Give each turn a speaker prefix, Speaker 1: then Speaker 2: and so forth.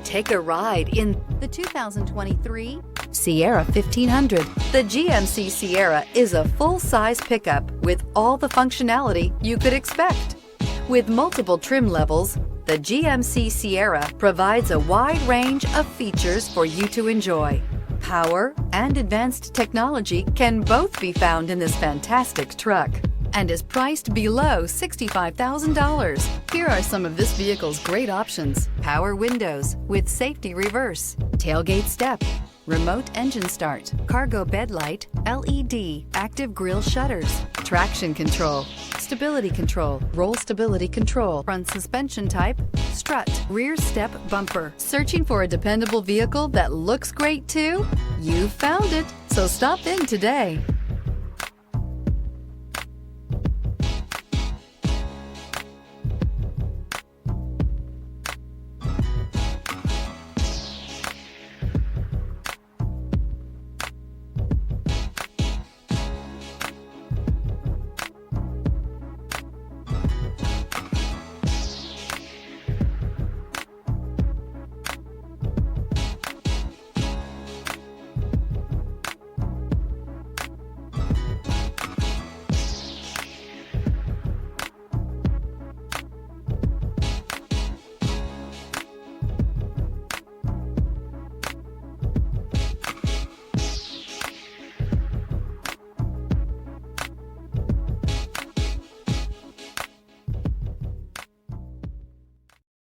Speaker 1: Take a ride in the 2023 Sierra 1500. The GMC Sierra is a full-size pickup with all the functionality you could expect. With multiple trim levels, the GMC Sierra provides a wide range of features for you to enjoy. Power and advanced technology can both be found in this fantastic truck and is priced below $65,000. Here are some of this vehicle's great options: power windows with safety reverse, tailgate step, remote engine start, cargo bed light, LED, active grille shutters, traction control, stability control, roll stability control, front suspension type, strut, rear step bumper. Searching for a dependable vehicle that looks great too? You found it, so stop in today.